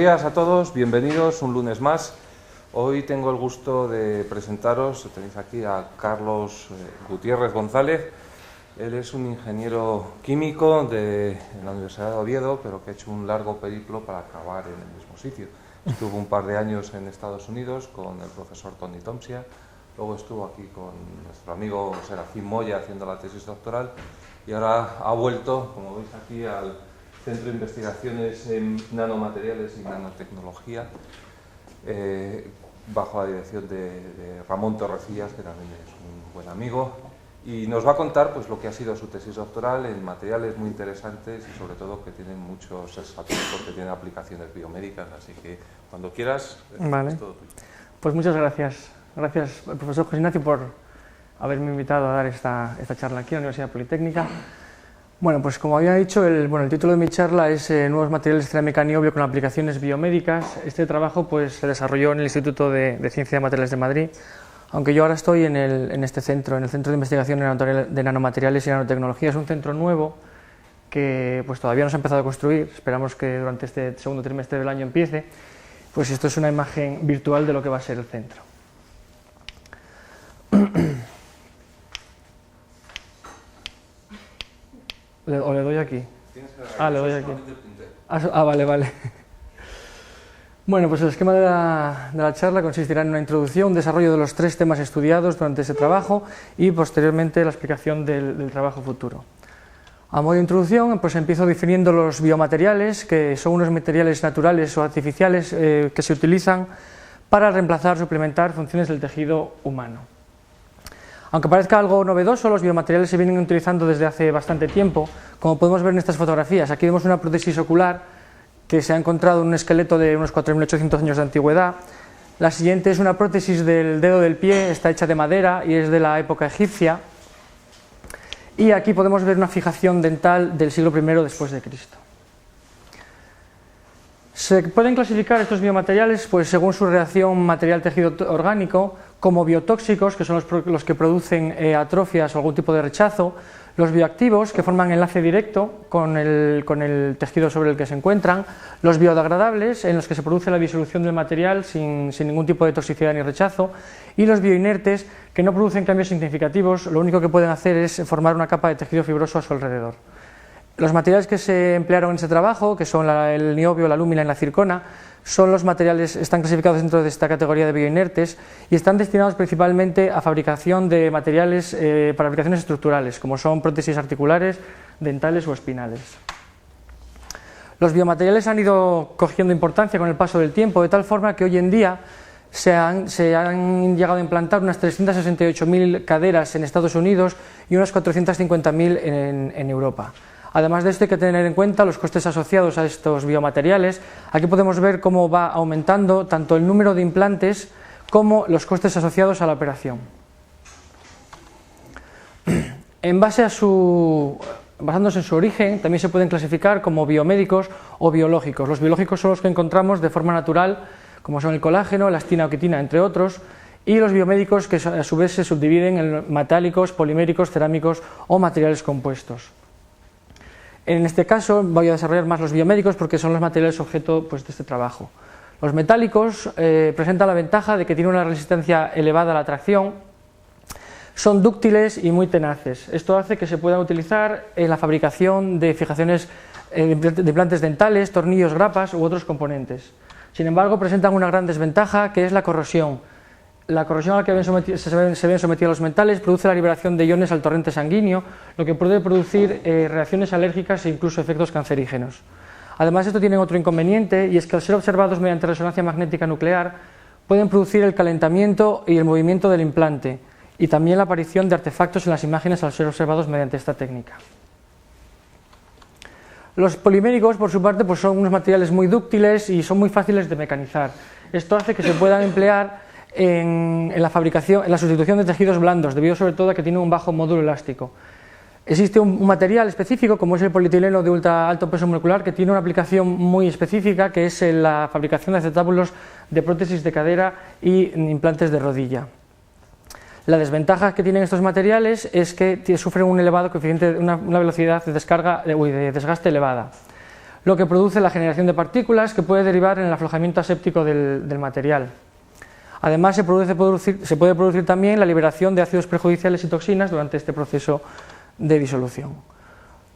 días a todos, bienvenidos un lunes más. Hoy tengo el gusto de presentaros, tenéis aquí a Carlos Gutiérrez González. Él es un ingeniero químico en la Universidad de Oviedo, pero que ha hecho un largo periplo para acabar en el mismo sitio. Estuvo un par de años en Estados Unidos con el profesor Tony Tomsia, luego estuvo aquí con nuestro amigo Serafín Moya haciendo la tesis doctoral y ahora ha vuelto, como veis aquí, al Centro de Investigaciones en Nanomateriales y Nanotecnología, bajo la dirección de Ramón Torrecillas, que también es un buen amigo, y nos va a contar pues, lo que ha sido su tesis doctoral en materiales muy interesantes y sobre todo que tienen muchos desafíos porque tienen aplicaciones biomédicas, así que cuando quieras, vale. Es todo tuyo. Pues muchas gracias. Gracias, profesor José Ignacio, por haberme invitado a dar esta charla aquí en la Universidad Politécnica. Bueno, pues como había dicho, el título de mi charla es Nuevos materiales de cerámica niobio con aplicaciones biomédicas. Este trabajo pues, se desarrolló en el Instituto de Ciencia de Materiales de Madrid, aunque yo ahora estoy en este centro, en el Centro de Investigación de Nanomateriales y Nanotecnología. Es un centro nuevo que pues, todavía no se ha empezado a construir, esperamos que durante este segundo trimestre del año empiece. Pues esto es una imagen virtual de lo que va a ser el centro. ¿O le doy aquí? Le doy aquí. Vale. Bueno, pues el esquema de la charla consistirá en una introducción, un desarrollo de los 3 temas estudiados durante ese trabajo y posteriormente la explicación del trabajo futuro. A modo de introducción, pues empiezo definiendo los biomateriales, que son unos materiales naturales o artificiales que se utilizan para reemplazar o suplementar funciones del tejido humano. Aunque parezca algo novedoso, los biomateriales se vienen utilizando desde hace bastante tiempo, como podemos ver en estas fotografías. Aquí vemos una prótesis ocular que se ha encontrado en un esqueleto de unos 4.800 años de antigüedad. La siguiente es una prótesis del dedo del pie, está hecha de madera y es de la época egipcia. Y aquí podemos ver una fijación dental del siglo I después de Cristo. Se pueden clasificar estos biomateriales pues, según su reacción material-tejido orgánico, como biotóxicos, que son los que producen atrofias o algún tipo de rechazo, los bioactivos, que forman enlace directo con el tejido sobre el que se encuentran, los biodegradables, en los que se produce la disolución del material sin ningún tipo de toxicidad ni rechazo, y los bioinertes, que no producen cambios significativos, lo único que pueden hacer es formar una capa de tejido fibroso a su alrededor. Los materiales que se emplearon en ese trabajo, que son el niobio, la alúmina y la circona, están clasificados dentro de esta categoría de bioinertes y están destinados principalmente a fabricación de materiales para aplicaciones estructurales, como son prótesis articulares, dentales o espinales. Los biomateriales han ido cogiendo importancia con el paso del tiempo, de tal forma que hoy en día se han llegado a implantar unas 368.000 caderas en Estados Unidos y unas 450.000 en Europa. Además de esto hay que tener en cuenta los costes asociados a estos biomateriales. Aquí podemos ver cómo va aumentando tanto el número de implantes como los costes asociados a la operación. Basándose en su origen, también se pueden clasificar como biomédicos o biológicos. Los biológicos son los que encontramos de forma natural, como son el colágeno, la elastina o quitina, entre otros, y los biomédicos que a su vez se subdividen en metálicos, poliméricos, cerámicos o materiales compuestos. En este caso voy a desarrollar más los biomédicos porque son los materiales objeto pues, de este trabajo. Los metálicos presentan la ventaja de que tienen una resistencia elevada a la tracción, son dúctiles y muy tenaces. Esto hace que se puedan utilizar en la fabricación de fijaciones de implantes dentales, tornillos, grapas u otros componentes. Sin embargo, presentan una gran desventaja que es la corrosión. La corrosión a la que se ven sometidos los metales produce la liberación de iones al torrente sanguíneo, lo que puede producir reacciones alérgicas e incluso efectos cancerígenos. Además, esto tiene otro inconveniente, y es que al ser observados mediante resonancia magnética nuclear, pueden producir el calentamiento y el movimiento del implante, y también la aparición de artefactos en las imágenes al ser observados mediante esta técnica. Los poliméricos, por su parte, pues son unos materiales muy dúctiles y son muy fáciles de mecanizar. Esto hace que se puedan emplear en la sustitución de tejidos blandos, debido sobre todo a que tiene un bajo módulo elástico. Existe un material específico, como es el polietileno de ultra alto peso molecular, que tiene una aplicación muy específica, que es en la fabricación de acetábulos de prótesis de cadera y implantes de rodilla. La desventaja que tienen estos materiales es que sufren un elevado coeficiente, una velocidad de desgaste elevada. lo que produce la generación de partículas que puede derivar en el aflojamiento aséptico del material. Además, se puede producir también la liberación de ácidos perjudiciales y toxinas durante este proceso de disolución.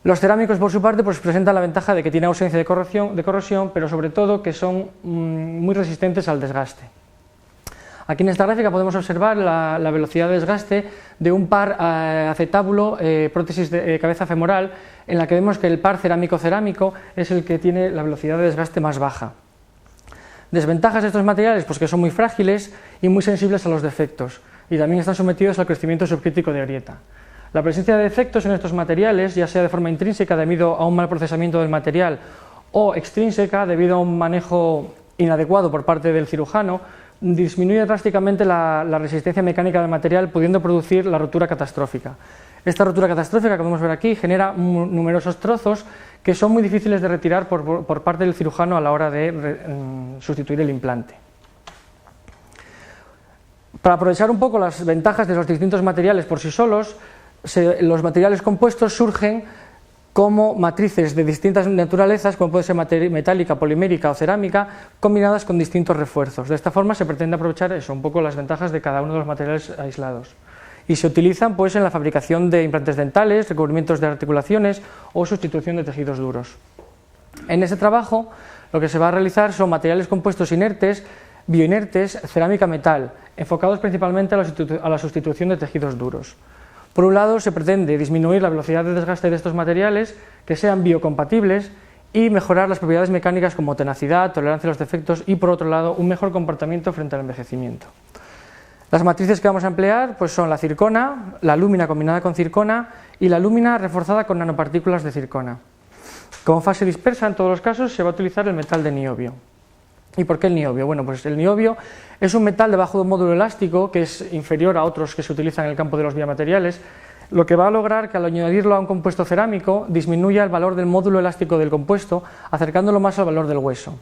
Los cerámicos, por su parte, pues presentan la ventaja de que tienen ausencia de corrosión, pero sobre todo que son muy resistentes al desgaste. Aquí en esta gráfica podemos observar la velocidad de desgaste de un par acetábulo prótesis de cabeza femoral, en la que vemos que el par cerámico-cerámico es el que tiene la velocidad de desgaste más baja. Desventajas de estos materiales, pues que son muy frágiles y muy sensibles a los defectos, y también están sometidos al crecimiento subcrítico de grieta. La presencia de defectos en estos materiales, ya sea de forma intrínseca debido a un mal procesamiento del material o extrínseca debido a un manejo inadecuado por parte del cirujano, disminuye drásticamente la resistencia mecánica del material, pudiendo producir la rotura catastrófica. Esta rotura catastrófica que podemos ver aquí genera numerosos trozos que son muy difíciles de retirar por parte del cirujano a la hora de sustituir el implante. Para aprovechar un poco las ventajas de los distintos materiales por sí solos, los materiales compuestos surgen como matrices de distintas naturalezas, como puede ser metálica, polimérica o cerámica, combinadas con distintos refuerzos. De esta forma se pretende aprovechar un poco las ventajas de cada uno de los materiales aislados. Y se utilizan pues en la fabricación de implantes dentales, recubrimientos de articulaciones o sustitución de tejidos duros. En este trabajo lo que se va a realizar son materiales compuestos inertes, bioinertes, cerámica-metal, enfocados principalmente a la sustitución de tejidos duros. Por un lado, se pretende disminuir la velocidad de desgaste de estos materiales, que sean biocompatibles, y mejorar las propiedades mecánicas como tenacidad, tolerancia a los defectos y, por otro lado, un mejor comportamiento frente al envejecimiento. Las matrices que vamos a emplear pues son la circona, la lúmina combinada con circona y la lúmina reforzada con nanopartículas de circona. Como fase dispersa, en todos los casos, se va a utilizar el metal de niobio. ¿Y por qué el niobio? Bueno, pues el niobio es un metal de bajo módulo elástico que es inferior a otros que se utilizan en el campo de los biomateriales, lo que va a lograr que al añadirlo a un compuesto cerámico disminuya el valor del módulo elástico del compuesto, acercándolo más al valor del hueso.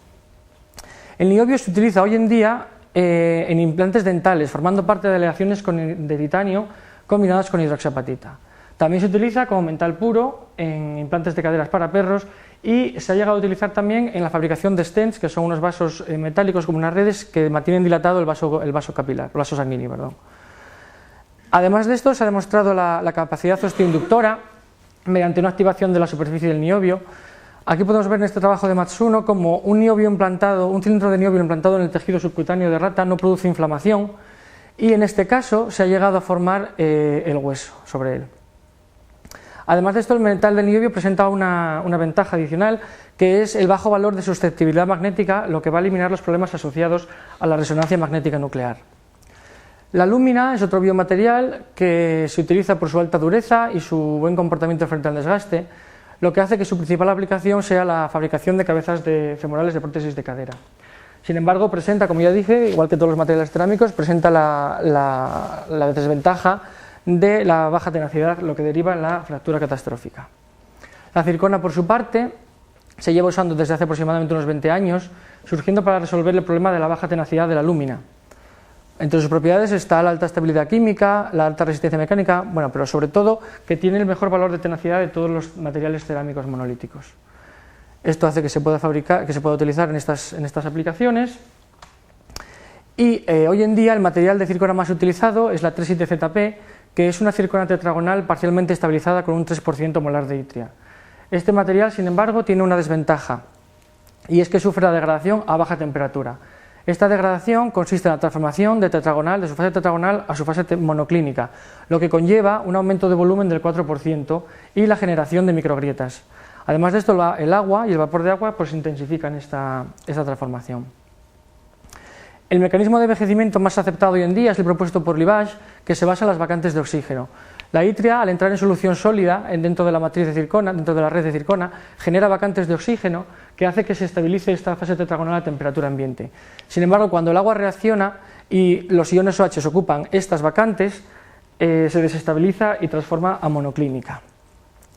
El niobio se utiliza hoy en día en implantes dentales, formando parte de aleaciones de titanio combinadas con hidroxiapatita. También se utiliza como metal puro en implantes de caderas para perros y se ha llegado a utilizar también en la fabricación de stents, que son unos vasos metálicos como unas redes que mantienen dilatado el vaso capilar, el vaso sanguíneo, perdón. Además de esto, se ha demostrado la capacidad osteoinductora mediante una activación de la superficie del niobio. Aquí podemos ver en este trabajo de Matsuno como un cilindro de niobio implantado en el tejido subcutáneo de rata no produce inflamación, y en este caso se ha llegado a formar el hueso sobre él. Además de esto, el metal del niobio presenta una ventaja adicional, que es el bajo valor de susceptibilidad magnética, lo que va a eliminar los problemas asociados a la resonancia magnética nuclear. La lúmina es otro biomaterial que se utiliza por su alta dureza y su buen comportamiento frente al desgaste, lo que hace que su principal aplicación sea la fabricación de cabezas femorales de prótesis de cadera. Sin embargo, presenta, como ya dije, igual que todos los materiales cerámicos, presenta la desventaja de la baja tenacidad, lo que deriva en la fractura catastrófica. La circona, por su parte, se lleva usando desde hace aproximadamente unos 20 años, surgiendo para resolver el problema de la baja tenacidad de la lúmina. Entre sus propiedades está la alta estabilidad química, la alta resistencia mecánica, pero sobre todo que tiene el mejor valor de tenacidad de todos los materiales cerámicos monolíticos. Esto hace que se pueda utilizar en estas aplicaciones. Y hoy en día el material de circona más utilizado es la 37ZP, que es una circona tetragonal parcialmente estabilizada con un 3% molar de ytria. Este material, sin embargo, tiene una desventaja, y es que sufre la degradación a baja temperatura. Esta degradación consiste en la transformación de su fase tetragonal a su fase monoclínica, lo que conlleva un aumento de volumen del 4% y la generación de microgrietas. Además de esto, el agua y el vapor de agua pues intensifican esta transformación. El mecanismo de envejecimiento más aceptado hoy en día es el propuesto por Libage, que se basa en las vacantes de oxígeno. La ytria, al entrar en solución sólida dentro de la matriz de circona, dentro de la red de circona, genera vacantes de oxígeno que hace que se estabilice esta fase tetragonal a temperatura ambiente. Sin embargo, cuando el agua reacciona y los iones OH ocupan estas vacantes, se desestabiliza y transforma a monoclínica.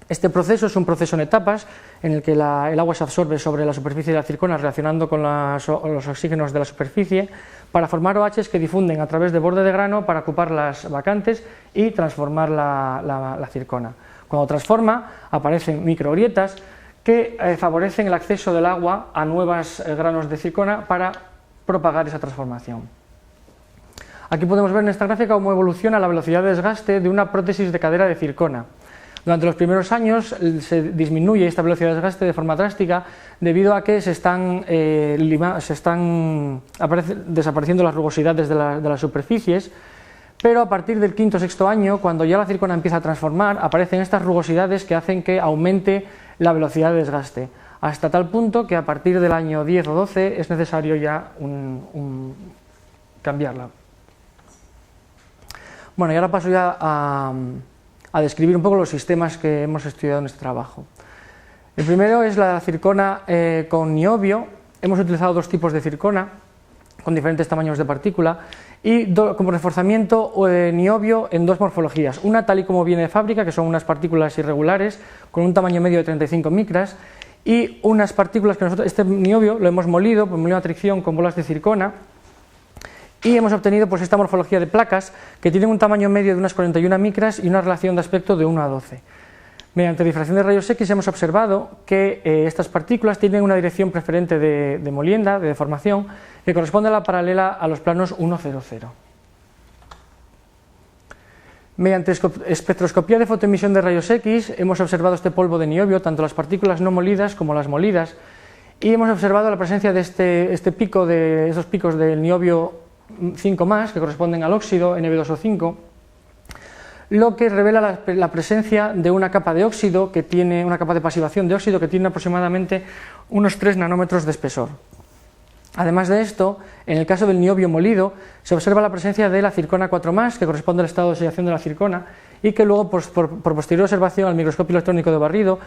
Este proceso es un proceso en etapas en el que el agua se absorbe sobre la superficie de la circona reaccionando con los oxígenos de la superficie para formar OHs que difunden a través de borde de grano para ocupar las vacantes y transformar la circona. Cuando transforma aparecen microgrietas que favorecen el acceso del agua a nuevos granos de circona para propagar esa transformación. Aquí podemos ver en esta gráfica cómo evoluciona la velocidad de desgaste de una prótesis de cadera de circona. Durante los primeros años se disminuye esta velocidad de desgaste de forma drástica debido a que se están desapareciendo las rugosidades de las superficies, pero a partir del quinto o sexto año, cuando ya la circona empieza a transformar, aparecen estas rugosidades que hacen que aumente la velocidad de desgaste, hasta tal punto que a partir del año 10 o 12 es necesario ya cambiarla. Bueno, y ahora paso ya a describir un poco los sistemas que hemos estudiado en este trabajo. El primero es la circona con niobio. Hemos utilizado dos tipos de circona con diferentes tamaños de partícula y como reforzamiento niobio en dos morfologías, una tal y como viene de fábrica, que son unas partículas irregulares con un tamaño medio de 35 micras, y unas partículas que nosotros, este niobio lo hemos molido, molido a fricción con bolas de circona, y hemos obtenido pues esta morfología de placas que tienen un tamaño medio de unas 41 micras y una relación de aspecto de 1 a 12. Mediante difracción de rayos X hemos observado que estas partículas tienen una dirección preferente de molienda, de deformación, que corresponde a la paralela a los planos 1, 0, 0. Mediante espectroscopía de fotoemisión de rayos X hemos observado este polvo de niobio, tanto las partículas no molidas como las molidas, y hemos observado la presencia de esos picos del niobio 5+, que corresponden al óxido Nb2O5, lo que revela la presencia de una capa de óxido que tiene una capa de pasivación de óxido que tiene aproximadamente unos 3 nanómetros de espesor. Además de esto, en el caso del niobio molido, se observa la presencia de la circona 4+, que corresponde al estado de oxidación de la circona, y que luego, por posterior observación al microscopio electrónico de barrido,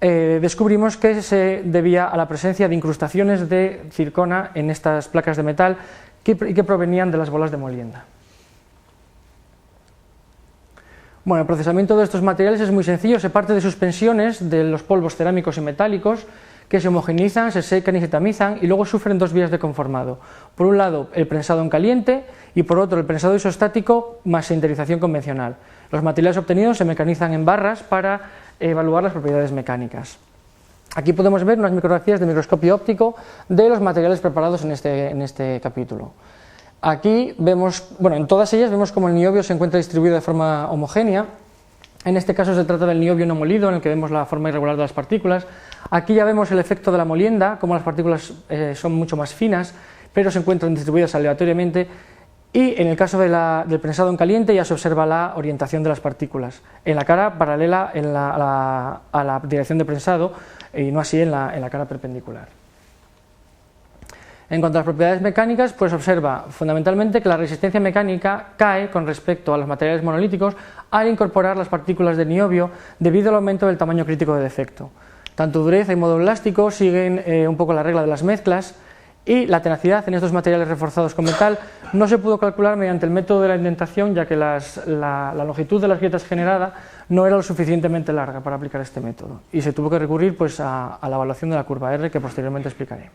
descubrimos que se debía a la presencia de incrustaciones de circona en estas placas de metal y que provenían de las bolas de molienda. Bueno, el procesamiento de estos materiales es muy sencillo, se parte de suspensiones de los polvos cerámicos y metálicos que se homogeneizan, se secan y se tamizan y luego sufren dos vías de conformado. Por un lado el prensado en caliente y por otro el prensado isostático más sinterización convencional. Los materiales obtenidos se mecanizan en barras para evaluar las propiedades mecánicas. Aquí podemos ver unas micrografías de microscopio óptico de los materiales preparados en este capítulo. Aquí vemos, bueno, en todas ellas vemos cómo el niobio se encuentra distribuido de forma homogénea. En este caso se trata del niobio no molido, en el que vemos la forma irregular de las partículas. Aquí ya vemos el efecto de la molienda, cómo las partículas son mucho más finas, pero se encuentran distribuidas aleatoriamente. Y en el caso del prensado en caliente ya se observa la orientación de las partículas en la cara paralela a la dirección de prensado y no así en la cara perpendicular. En cuanto a las propiedades mecánicas, pues observa fundamentalmente que la resistencia mecánica cae con respecto a los materiales monolíticos al incorporar las partículas de niobio debido al aumento del tamaño crítico de defecto. Tanto dureza y módulo elástico siguen un poco la regla de las mezclas y la tenacidad en estos materiales reforzados con metal no se pudo calcular mediante el método de la indentación, ya que la longitud de las grietas generada no era lo suficientemente larga para aplicar este método y se tuvo que recurrir pues, a la evaluación de la curva R, que posteriormente explicaré.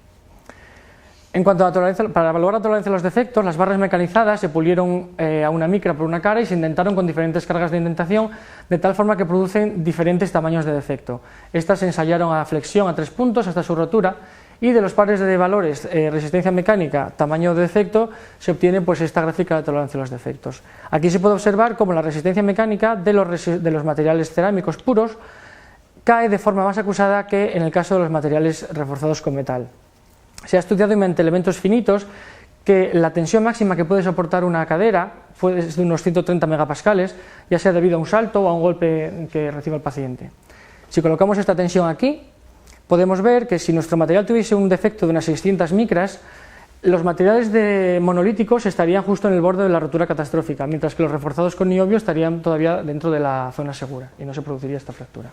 En cuanto a la tolerancia, para evaluar la tolerancia a los defectos, las barras mecanizadas se pulieron a una micra por una cara y se indentaron con diferentes cargas de indentación, de tal forma que producen diferentes tamaños de defecto. Estas se ensayaron a flexión a 3 puntos hasta su rotura, y de los pares de valores resistencia mecánica, tamaño de defecto, se obtiene pues, esta gráfica de tolerancia a los defectos. Aquí se puede observar cómo la resistencia mecánica de los materiales cerámicos puros cae de forma más acusada que en el caso de los materiales reforzados con metal. Se ha estudiado mediante elementos finitos que la tensión máxima que puede soportar una cadera fue de unos 130 megapascales, ya sea debido a un salto o a un golpe que recibe el paciente. Si colocamos esta tensión aquí, podemos ver que si nuestro material tuviese un defecto de unas 600 micras, los materiales monolíticos estarían justo en el borde de la rotura catastrófica, mientras que los reforzados con niobio estarían todavía dentro de la zona segura y no se produciría esta fractura.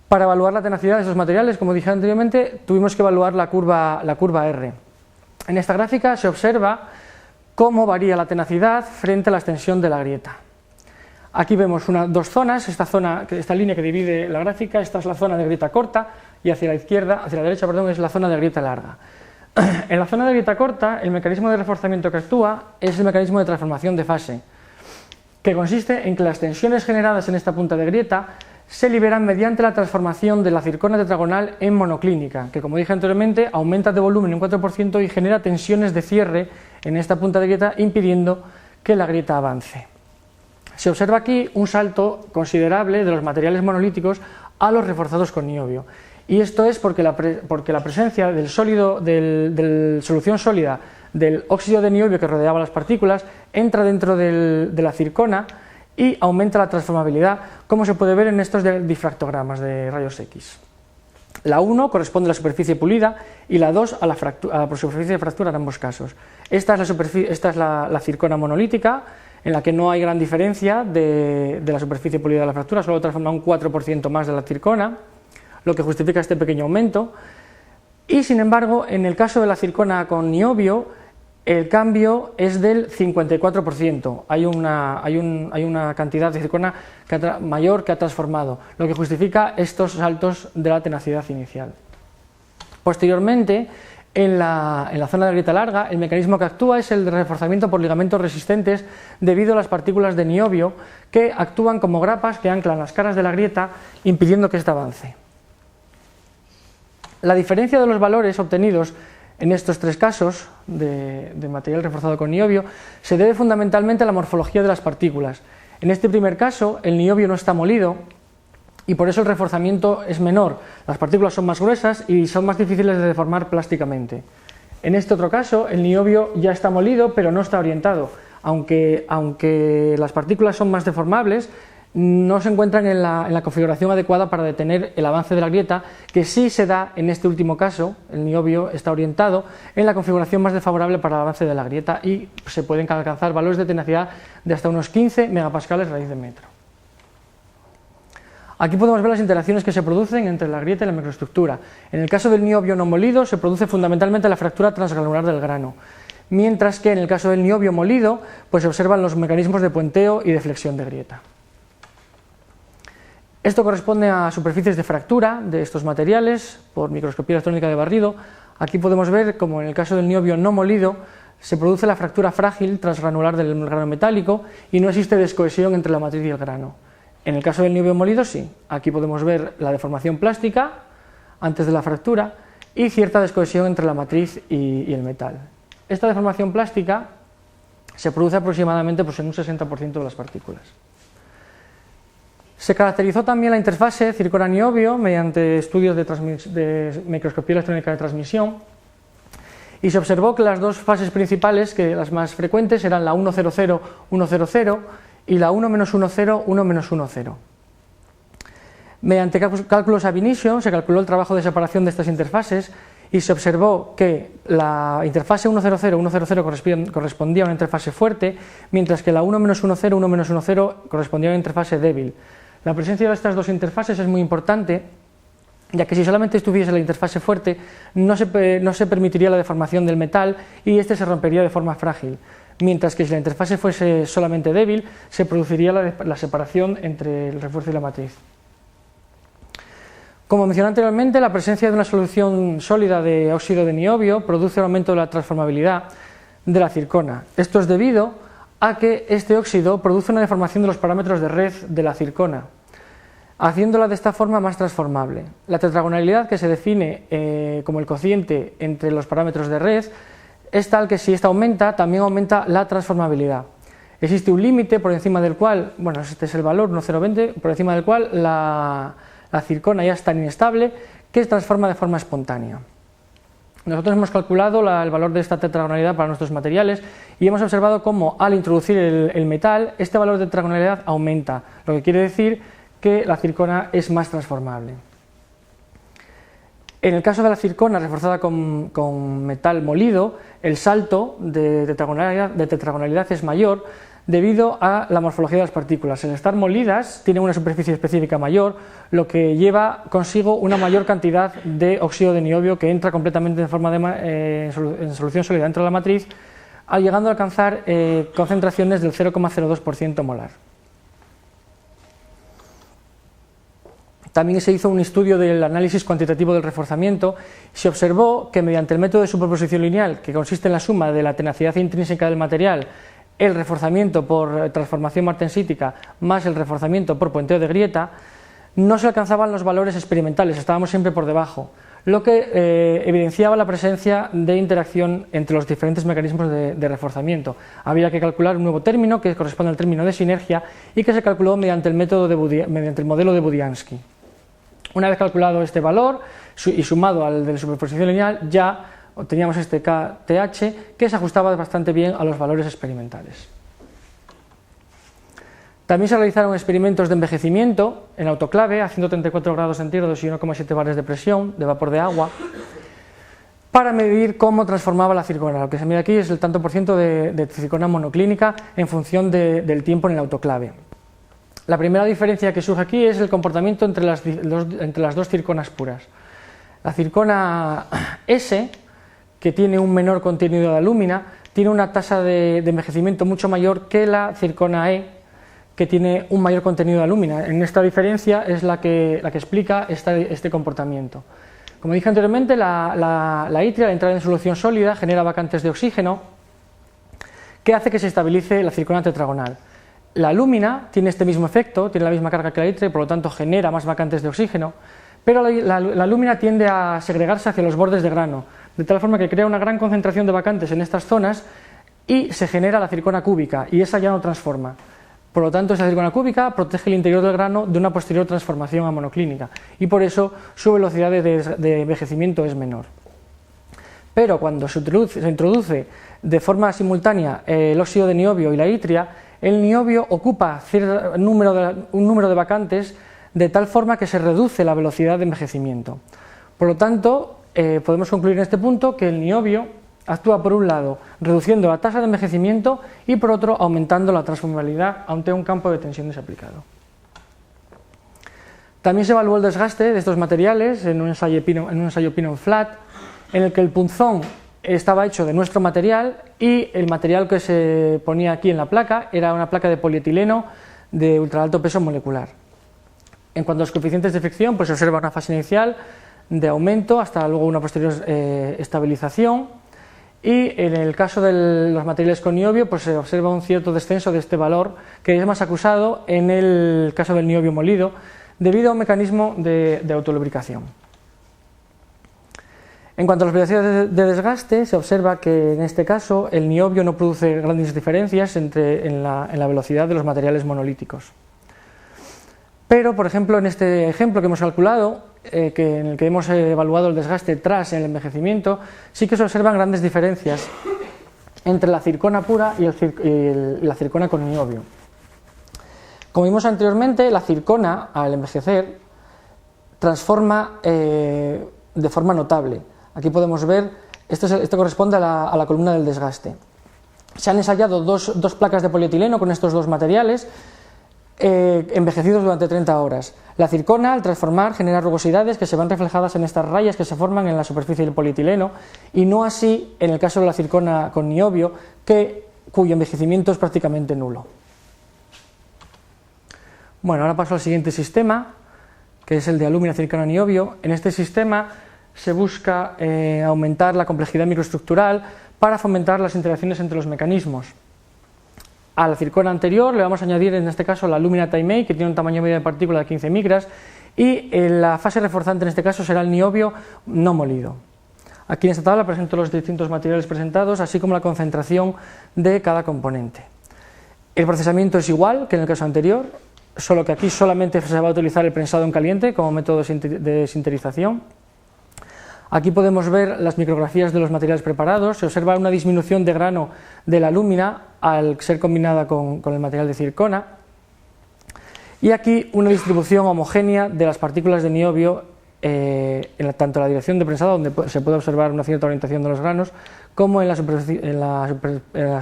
Para evaluar la tenacidad de esos materiales, como dije anteriormente, tuvimos que evaluar la curva R. En esta gráfica se observa cómo varía la tenacidad frente a la extensión de la grieta. Aquí vemos dos zonas, esta línea que divide la gráfica, esta es la zona de grieta corta y hacia la derecha es la zona de grieta larga. En la zona de grieta corta, el mecanismo de reforzamiento que actúa es el mecanismo de transformación de fase, que consiste en que las tensiones generadas en esta punta de grieta se liberan mediante la transformación de la zircona tetragonal en monoclínica, que como dije anteriormente aumenta de volumen un 4% y genera tensiones de cierre en esta punta de grieta, impidiendo que la grieta avance. Se observa aquí un salto considerable de los materiales monolíticos a los reforzados con niobio, y esto es porque la presencia del solución sólida del óxido de niobio que rodeaba las partículas entra dentro de la zircona y aumenta la transformabilidad, como se puede ver en estos difractogramas de rayos X. La 1 corresponde a la superficie pulida y la 2 a la superficie de fractura en ambos casos. Esta es la zircona monolítica, en la que no hay gran diferencia de la superficie pulida de la fractura, solo transforma un 4% más de la zircona, lo que justifica este pequeño aumento. Y sin embargo, en el caso de la zircona con niobio, el cambio es del 54%, hay una cantidad de zircona mayor que ha transformado, lo que justifica estos saltos de la tenacidad inicial. Posteriormente, en la zona de grieta larga, el mecanismo que actúa es el de reforzamiento por ligamentos resistentes debido a las partículas de niobio que actúan como grapas que anclan las caras de la grieta, impidiendo que ésta avance. La diferencia de los valores obtenidos en estos tres casos de material reforzado con niobio se debe fundamentalmente a la morfología de las partículas. En este primer caso, el niobio no está molido y por eso el reforzamiento es menor. Las partículas son más gruesas y son más difíciles de deformar plásticamente. En este otro caso, el niobio ya está molido pero no está orientado. Aunque las partículas son más deformables, no se encuentran en la configuración adecuada para detener el avance de la grieta, que sí se da en este último caso. El niobio está orientado en la configuración más desfavorable para el avance de la grieta y se pueden alcanzar valores de tenacidad de hasta unos 15 megapascales raíz de metro. Aquí podemos ver las interacciones que se producen entre la grieta y la microestructura. En el caso del niobio no molido se produce fundamentalmente la fractura transgranular del grano, mientras que en el caso del niobio molido pues se observan los mecanismos de puenteo y de flexión de grieta. Esto corresponde a superficies de fractura de estos materiales por microscopía electrónica de barrido. Aquí podemos ver como en el caso del niobio no molido se produce la fractura frágil transgranular del grano metálico y no existe descohesión entre la matriz y el grano. En el caso del niobio molido sí, aquí podemos ver la deformación plástica antes de la fractura y cierta descohesión entre la matriz y el metal. Esta deformación plástica se produce aproximadamente en un 60% de las partículas. Se caracterizó también la interfase zircona-niobio mediante estudios de microscopía electrónica de transmisión y se observó que las dos fases principales, que las más frecuentes, eran la 1,00, 1,00 y la 1-1,0, 1-1,0. Mediante cálculos ab initio se calculó el trabajo de separación de estas interfases y se observó que la interfase 1,00, 1,00 correspondía a una interfase fuerte, mientras que la 1-1,0, 1-1,0 correspondía a una interfase débil. La presencia de estas dos interfases es muy importante, ya que si solamente estuviese la interfase fuerte no se permitiría la deformación del metal y este se rompería de forma frágil, mientras que si la interfase fuese solamente débil se produciría la separación entre el refuerzo y la matriz. Como mencioné anteriormente, la presencia de una solución sólida de óxido de niobio produce un aumento de la transformabilidad de la zircona. Esto es debido a que este óxido produce una deformación de los parámetros de red de la zircona, haciéndola de esta forma más transformable. La tetragonalidad, que se define como el cociente entre los parámetros de red, es tal que si esta aumenta, también aumenta la transformabilidad. Existe un límite por encima del cual, bueno, este es el valor 1,020, por encima del cual la zircona ya es tan inestable que se transforma de forma espontánea. Nosotros hemos calculado el valor de esta tetragonalidad para nuestros materiales y hemos observado cómo al introducir el metal, este valor de tetragonalidad aumenta, lo que quiere decir que la zircona es más transformable. En el caso de la zircona reforzada con metal molido, el salto de tetragonalidad es mayor debido a la morfología de las partículas. Al estar molidas tienen una superficie específica mayor, lo que lleva consigo una mayor cantidad de óxido de niobio que entra completamente en solución sólida dentro de la matriz, llegando a alcanzar concentraciones del 0,02% molar. También se hizo un estudio del análisis cuantitativo del reforzamiento y se observó que mediante el método de superposición lineal, que consiste en la suma de la tenacidad intrínseca del material, el reforzamiento por transformación martensítica más el reforzamiento por puenteo de grieta, no se alcanzaban los valores experimentales, estábamos siempre por debajo, lo que evidenciaba la presencia de interacción entre los diferentes mecanismos de reforzamiento. Había que calcular un nuevo término que corresponde al término de sinergia y que se calculó mediante el modelo de Budiansky. Una vez calculado este valor y sumado al de la superposición lineal, ya obteníamos este KTH que se ajustaba bastante bien a los valores experimentales. También se realizaron experimentos de envejecimiento en autoclave a 134 grados centígrados y 1,7 bares de presión de vapor de agua para medir cómo transformaba la circona. Lo que se mide aquí es el tanto por ciento de circona monoclínica en función del tiempo en el autoclave. La primera diferencia que surge aquí es el comportamiento entre las dos circonas puras. La circona S, que tiene un menor contenido de alúmina, tiene una tasa de envejecimiento mucho mayor que la circona E, que tiene un mayor contenido de alúmina. En esta diferencia es la que explica este comportamiento. Como dije anteriormente, la itria, al entrar en solución sólida, genera vacantes de oxígeno, que hace que se estabilice la circona tetragonal. La alúmina tiene este mismo efecto, tiene la misma carga que la itria y por lo tanto genera más vacantes de oxígeno, pero la alúmina tiende a segregarse hacia los bordes de grano, de tal forma que crea una gran concentración de vacantes en estas zonas y se genera la circona cúbica, y esa ya no transforma. Por lo tanto, esta circona cúbica protege el interior del grano de una posterior transformación a monoclínica y por eso su velocidad de envejecimiento es menor. Pero cuando se introduce de forma simultánea el óxido de niobio y la itria, el niobio ocupa un número de vacantes de tal forma que se reduce la velocidad de envejecimiento. Por lo tanto, podemos concluir en este punto que el niobio actúa por un lado reduciendo la tasa de envejecimiento y por otro aumentando la transformabilidad ante un campo de tensión desaplicado. También se evaluó el desgaste de estos materiales en un ensayo Pinon-Flat, en el que el punzón estaba hecho de nuestro material y el material que se ponía aquí en la placa era una placa de polietileno de ultra alto peso molecular. En cuanto a los coeficientes de fricción, pues se observa una fase inicial de aumento hasta luego una posterior estabilización. Y en el caso de los materiales con niobio, pues se observa un cierto descenso de este valor, que es más acusado en el caso del niobio molido, debido a un mecanismo de autolubricación. En cuanto a las velocidades de desgaste, se observa que en este caso el niobio no produce grandes diferencias en la velocidad de los materiales monolíticos. Pero, por ejemplo, en este ejemplo que hemos calculado, en el que hemos evaluado el desgaste tras el envejecimiento, sí que se observan grandes diferencias entre la circona pura y la circona con niobio. Como vimos anteriormente, la circona, al envejecer, transforma de forma notable. Aquí podemos ver, esto corresponde a la columna del desgaste. Se han ensayado dos placas de polietileno con estos dos materiales, envejecidos durante 30 horas. La circona, al transformar, genera rugosidades que se van reflejadas en estas rayas que se forman en la superficie del polietileno, y no así en el caso de la circona con niobio, cuyo envejecimiento es prácticamente nulo. Bueno, ahora paso al siguiente sistema, que es el de alúmina, circona, niobio. En este sistema se busca aumentar la complejidad microestructural para fomentar las interacciones entre los mecanismos. A la circona anterior le vamos a añadir en este caso la alúmina Taimei, que tiene un tamaño medio de partícula de 15 micras, y la fase reforzante en este caso será el niobio no molido. Aquí en esta tabla presento los distintos materiales presentados, así como la concentración de cada componente. El procesamiento es igual que en el caso anterior, solo que aquí solamente se va a utilizar el prensado en caliente como método de sinterización. Aquí podemos ver las micrografías de los materiales preparados. Se observa una disminución de grano de la alúmina al ser combinada con el material de circona, y aquí una distribución homogénea de las partículas de niobio tanto en la dirección de prensado, donde se puede observar una cierta orientación de los granos, como en la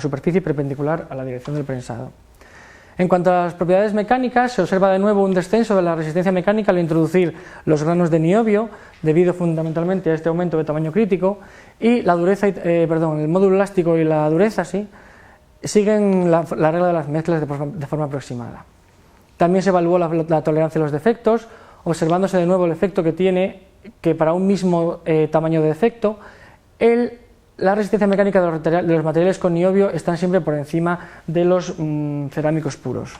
superficie perpendicular a la dirección del prensado. En cuanto a las propiedades mecánicas, se observa de nuevo un descenso de la resistencia mecánica al introducir los granos de niobio, debido fundamentalmente a este aumento de tamaño crítico, y la dureza, el módulo elástico y la dureza siguen la regla de las mezclas de forma aproximada. También se evaluó la tolerancia a los defectos, observándose de nuevo el efecto que tiene que para un mismo tamaño de defecto, la resistencia mecánica de los materiales con niobio están siempre por encima de los cerámicos puros.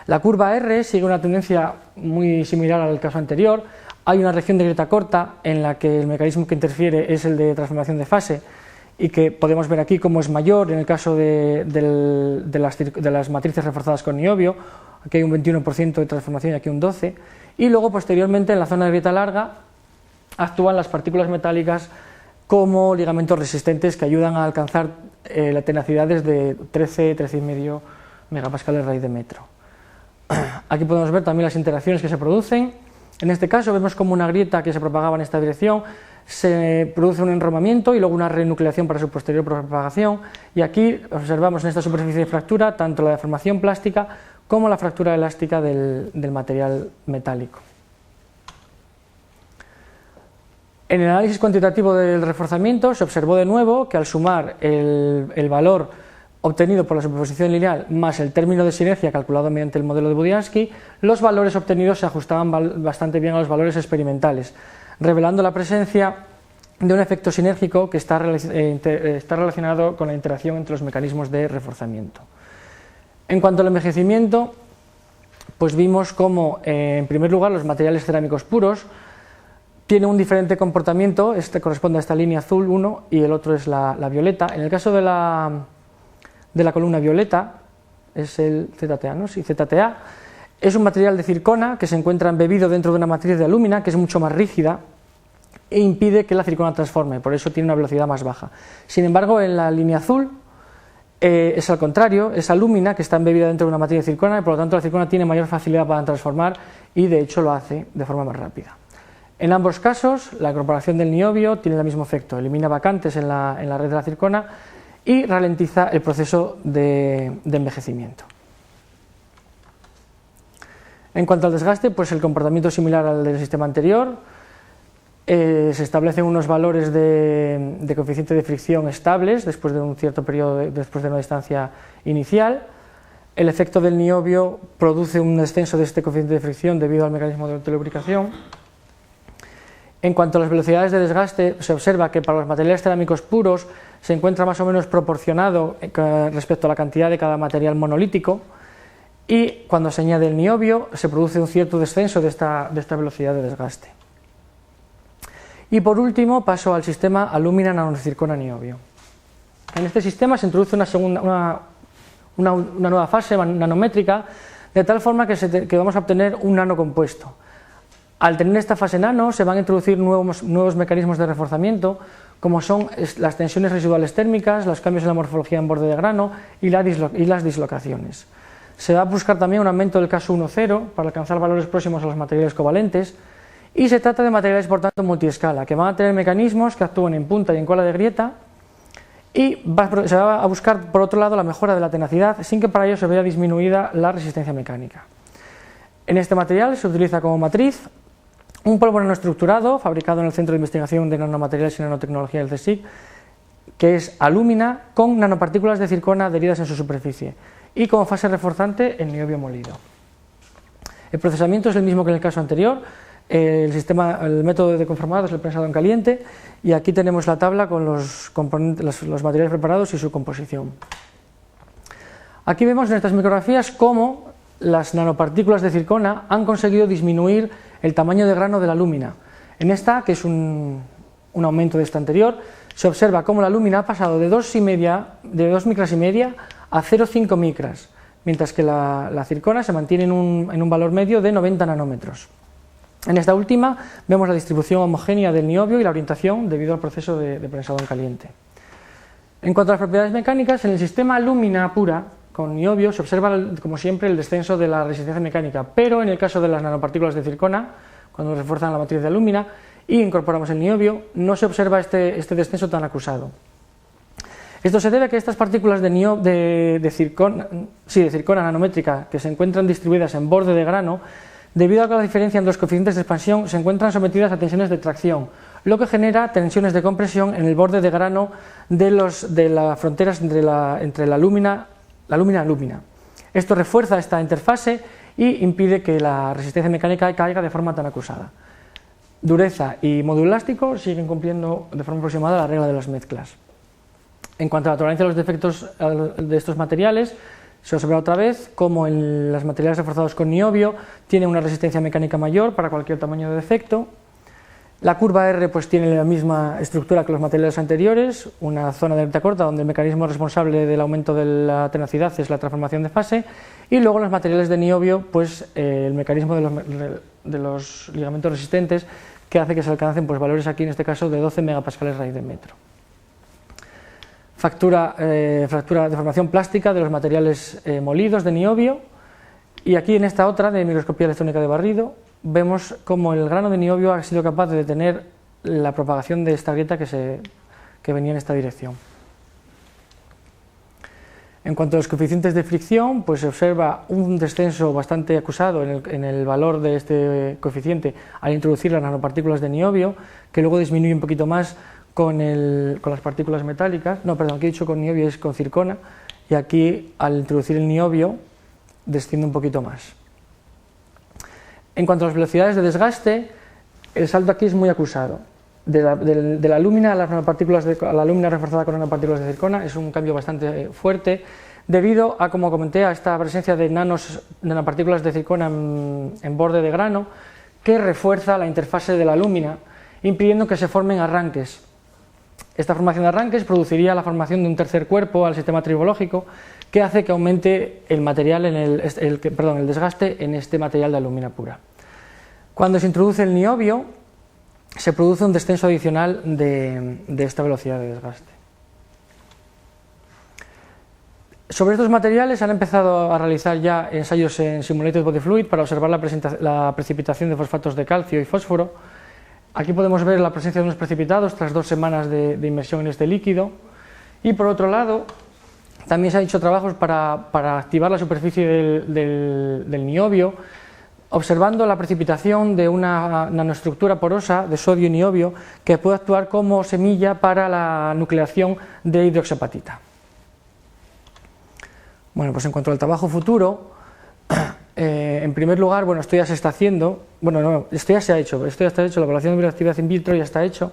La curva R sigue una tendencia muy similar al caso anterior. Hay una región de grieta corta en la que el mecanismo que interfiere es el de transformación de fase y que podemos ver aquí cómo es mayor en el caso de las matrices reforzadas con niobio. Aquí hay un 21% de transformación y aquí un 12%. Y luego posteriormente en la zona de grieta larga actúan las partículas metálicas como ligamentos resistentes que ayudan a alcanzar tenacidades de 13,5 megapascales raíz de metro. Aquí podemos ver también las interacciones que se producen. En este caso vemos como una grieta que se propagaba en esta dirección se produce un enromamiento y luego una renucleación para su posterior propagación, y aquí observamos en esta superficie de fractura tanto la deformación plástica como la fractura elástica del material metálico. En el análisis cuantitativo del reforzamiento se observó de nuevo que al sumar el valor obtenido por la superposición lineal más el término de sinergia calculado mediante el modelo de Budiansky, los valores obtenidos se ajustaban bastante bien a los valores experimentales, revelando la presencia de un efecto sinérgico que está relacionado con la interacción entre los mecanismos de reforzamiento. En cuanto al envejecimiento, pues vimos cómo, en primer lugar, los materiales cerámicos puros tienen un diferente comportamiento. Este corresponde a esta línea azul 1 y el otro es la violeta. En el caso de la columna violeta es el ZTA, ¿no? Sí, ZTA es un material de circona que se encuentra embebido dentro de una matriz de alúmina que es mucho más rígida e impide que la circona transforme, por eso tiene una velocidad más baja. Sin embargo, en la línea azul es al contrario, es alúmina que está embebida dentro de una matriz de circona y por lo tanto la circona tiene mayor facilidad para transformar y de hecho lo hace de forma más rápida. En ambos casos, la incorporación del niobio tiene el mismo efecto, elimina vacantes en la red de la circona y ralentiza el proceso de envejecimiento. En cuanto al desgaste, pues el comportamiento es similar al del sistema anterior. Se establecen unos valores de coeficiente de fricción estables después de un cierto periodo, después de una distancia inicial. El efecto del niobio produce un descenso de este coeficiente de fricción debido al mecanismo de autolubricación. En cuanto a las velocidades de desgaste, se observa que para los materiales cerámicos puros se encuentra más o menos proporcionado respecto a la cantidad de cada material monolítico, y cuando se añade el niobio se produce un cierto descenso de esta velocidad de desgaste. Y por último paso al sistema alúmina nanocircona niobio. En este sistema se introduce una nueva fase nanométrica, de tal forma que vamos a obtener un nanocompuesto. Al tener esta fase nano se van a introducir nuevos mecanismos de reforzamiento, como son las tensiones residuales térmicas, los cambios en la morfología en borde de grano y las dislocaciones. Se va a buscar también un aumento del caso 1,0 para alcanzar valores próximos a los materiales covalentes, y se trata de materiales por tanto multiescala, que van a tener mecanismos que actúen en punta y en cola de grieta, y se va a buscar por otro lado la mejora de la tenacidad sin que para ello se vea disminuida la resistencia mecánica. En este material se utiliza como matriz un polvo nanoestructurado fabricado en el Centro de Investigación de Nanomateriales y Nanotecnología del CSIC, que es alúmina con nanopartículas de circona adheridas en su superficie, y como fase reforzante el niobio molido. El procesamiento es el mismo que en el caso anterior. El método de conformado es el prensado en caliente, y aquí tenemos la tabla con los materiales preparados y su composición. Aquí vemos en estas micrografías cómo las nanopartículas de circona han conseguido disminuir el tamaño de grano de la alúmina. En esta, que es un aumento de esta anterior, se observa cómo la alúmina ha pasado de 2 micras y media a 0,5 micras, mientras que la circona se mantiene en un valor medio de 90 nanómetros. En esta última vemos la distribución homogénea del niobio y la orientación debido al proceso de prensado en caliente. En cuanto a las propiedades mecánicas, en el sistema alúmina pura con niobio se observa, como siempre, el descenso de la resistencia mecánica, pero en el caso de las nanopartículas de circona, cuando refuerzan la matriz de alúmina y incorporamos el niobio, no se observa este descenso tan acusado. Esto se debe a que estas partículas de circona nanométrica que se encuentran distribuidas en borde de grano, debido a que la diferencia entre los coeficientes de expansión, se encuentran sometidas a tensiones de tracción, lo que genera tensiones de compresión en el borde de grano de las fronteras entre la alúmina. Esto refuerza esta interfase y impide que la resistencia mecánica caiga de forma tan acusada. Dureza y módulo elástico siguen cumpliendo de forma aproximada la regla de las mezclas. En cuanto a la tolerancia a los defectos de estos materiales, Se observa otra vez cómo en los materiales reforzados con niobio tienen una resistencia mecánica mayor para cualquier tamaño de defecto. La curva R pues tiene la misma estructura que los materiales anteriores, una zona de alerta corta donde el mecanismo responsable del aumento de la tenacidad es la transformación de fase, y luego en los materiales de niobio pues el mecanismo de los ligamentos resistentes que hace que se alcancen pues valores aquí en este caso de 12 megapascales raíz de metro. Fractura, deformación plástica de los materiales molidos de niobio, y aquí en esta otra de microscopía electrónica de barrido vemos cómo el grano de niobio ha sido capaz de detener la propagación de esta grieta que venía en esta dirección. En cuanto a los coeficientes de fricción, pues se observa un descenso bastante acusado en el valor de este coeficiente al introducir las nanopartículas de niobio, que luego disminuye un poquito más con las partículas metálicas. No, perdón, aquí he dicho con niobio, es con circona, y aquí al introducir el niobio desciende un poquito más. En cuanto a las velocidades de desgaste, el salto aquí es muy acusado. De la lúmina a las nanopartículas a la lúmina reforzada con nanopartículas de circona es un cambio bastante fuerte, debido a, como comenté, a esta presencia de nanopartículas de circona en borde de grano, que refuerza la interfase de la lúmina, impidiendo que se formen arranques. Esta formación de arranques produciría la formación de un tercer cuerpo al sistema tribológico, que hace que aumente el material el desgaste en este material de alumina pura. Cuando se introduce el niobio, se produce un descenso adicional de esta velocidad de desgaste. Sobre estos materiales han empezado a realizar ya ensayos en Simulated Body Fluid para observar la precipitación de fosfatos de calcio y fósforo. Aquí podemos ver la presencia de unos precipitados tras 2 semanas de inmersión en este líquido, y por otro lado también se han hecho trabajos para activar la superficie del niobio, observando la precipitación de una nanoestructura porosa de sodio y niobio que puede actuar como semilla para la nucleación de hidroxiapatita. Bueno, pues en cuanto al trabajo futuro, en primer lugar, bueno, esto ya se está haciendo, esto ya se ha hecho, la evaluación de bioactividad in vitro ya está hecho,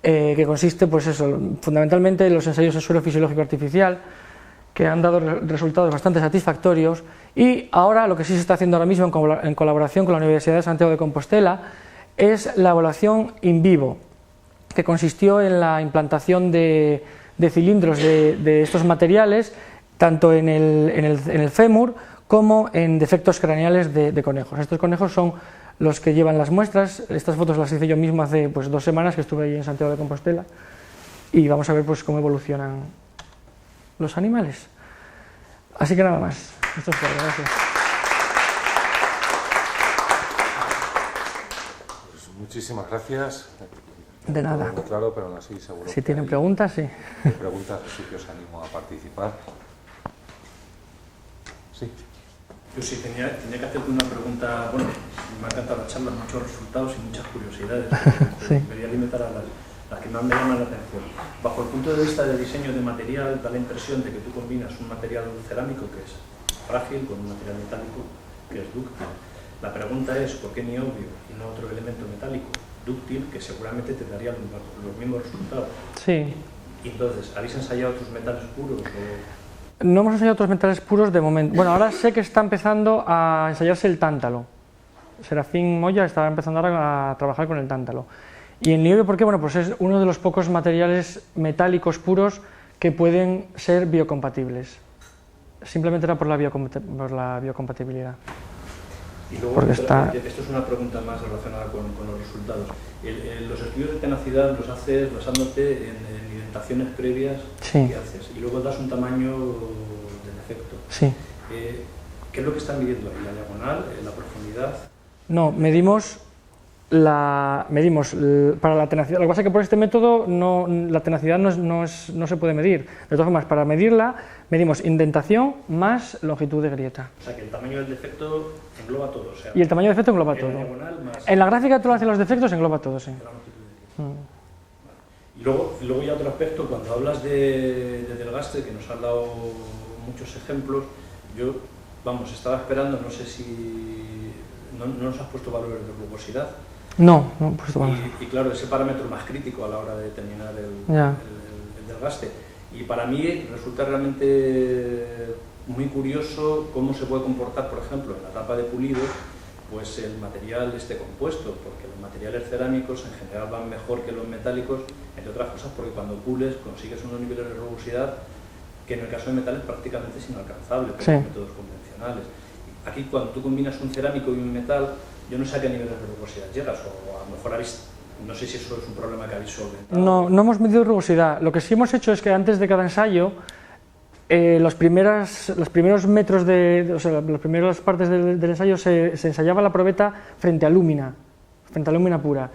que consiste, pues eso, fundamentalmente en los ensayos en suelo fisiológico artificial, que han dado resultados bastante satisfactorios, y ahora lo que sí se está haciendo ahora mismo en colaboración con la Universidad de Santiago de Compostela es la evaluación in vivo, que consistió en la implantación de cilindros de estos materiales, tanto en el fémur como en defectos craneales de conejos. Estos conejos son los que llevan las muestras. Estas fotos las hice yo mismo hace 2 semanas que estuve ahí en Santiago de Compostela, y vamos a ver pues cómo evolucionan los animales. Así que nada más. Esto es todo. Gracias. Pues muchísimas gracias. De nada. Muy claro, pero aún así seguro. Si tienen preguntas, sí. Preguntas, sí que os animo a participar. Sí. Yo sí tenía que hacerte una pregunta. Bueno, me ha encantado la charla, muchos resultados y muchas curiosidades. Sí. Me voy a limitar a las que más me llaman la atención. Bajo el punto de vista de diseño de material, da la impresión de que tú combinas un material cerámico que es frágil con un material metálico que es dúctil. La pregunta es, ¿por qué niobio y no otro elemento metálico dúctil que seguramente te daría los mismos resultados? Sí. Y entonces, ¿habéis ensayado otros metales puros? No hemos ensayado otros metales puros de momento. Bueno, ahora sé que está empezando a ensayarse el tántalo. Serafín Moya está empezando ahora a trabajar con el tántalo. Y el niobio, ¿por qué? Bueno, pues es uno de los pocos materiales metálicos puros que pueden ser biocompatibles. Simplemente era por la biocompatibilidad. Y luego, porque esto es una pregunta más relacionada con los resultados. Los estudios de tenacidad los haces basándote en indentaciones previas que haces, y luego das un tamaño de defecto. Sí. ¿Qué es lo que están midiendo ahí? ¿La diagonal? ¿La profundidad? No, medimos para la tenacidad. Lo que pasa es que por este método la tenacidad no se puede medir. De todas formas, para medirla, medimos indentación más longitud de grieta. O sea, que el tamaño del defecto engloba todo. O sea, y el tamaño del defecto engloba todo. En la gráfica de tolerancia a los defectos engloba todo, sí. Y luego ya otro aspecto, cuando hablas de desgaste, que nos has dado muchos ejemplos, yo, estaba esperando, no sé si no nos has puesto valores de rugosidad. No he puesto valores. Y claro, ese parámetro más crítico a la hora de determinar el desgaste. Y para mí resulta realmente muy curioso cómo se puede comportar, por ejemplo, en la etapa de pulido, pues el material esté compuesto, porque los materiales cerámicos en general van mejor que los metálicos, entre otras cosas porque cuando pules consigues unos niveles de rugosidad que en el caso de metales prácticamente es inalcanzable por los métodos convencionales. Aquí cuando tú combinas un cerámico y un metal, yo no sé a qué niveles de rugosidad llegas, o a lo mejor no sé si eso es un problema que habéis solventado. No hemos medido rugosidad. Lo que sí hemos hecho es que antes de cada ensayo, los primeros metros, o sea, las primeras partes del ensayo se ensayaba la probeta frente a lúmina pura.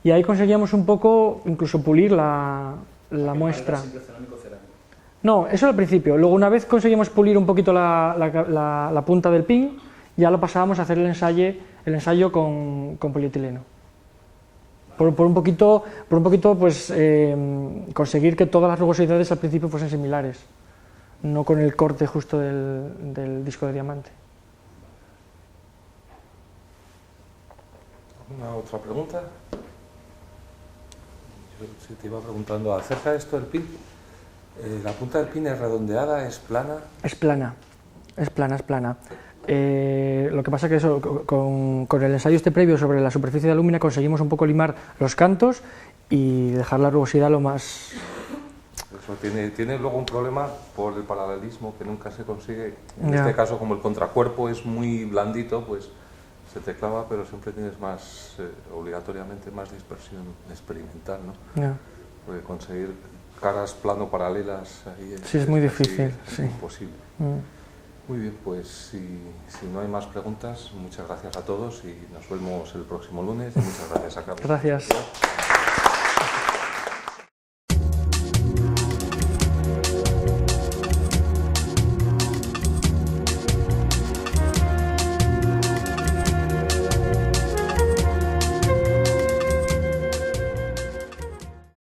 Y ahí conseguíamos un poco, incluso pulir la muestra. No, eso al principio. Luego, una vez conseguimos pulir un poquito la punta del pin, ya lo pasábamos a hacer el ensayo con polietileno. Por un poquito pues, conseguir que todas las rugosidades al principio fuesen similares, no con el corte justo del disco de diamante. ¿Alguna otra pregunta? Yo sí te iba preguntando acerca de esto del pin. ¿La punta del pin es redondeada, es plana? Es plana. Lo que pasa es que eso, con el ensayo previo sobre la superficie de alúmina conseguimos un poco limar los cantos y dejar la rugosidad lo más... Eso tiene luego un problema por el paralelismo que nunca se consigue. En este caso, como el contracuerpo es muy blandito, pues se te clava, pero siempre tienes obligatoriamente más dispersión experimental, ¿no? Porque conseguir caras plano-paralelas ahí es muy difícil, es imposible. Muy bien, pues si no hay más preguntas, muchas gracias a todos y nos vemos el próximo lunes. Y muchas gracias a Carlos. Gracias.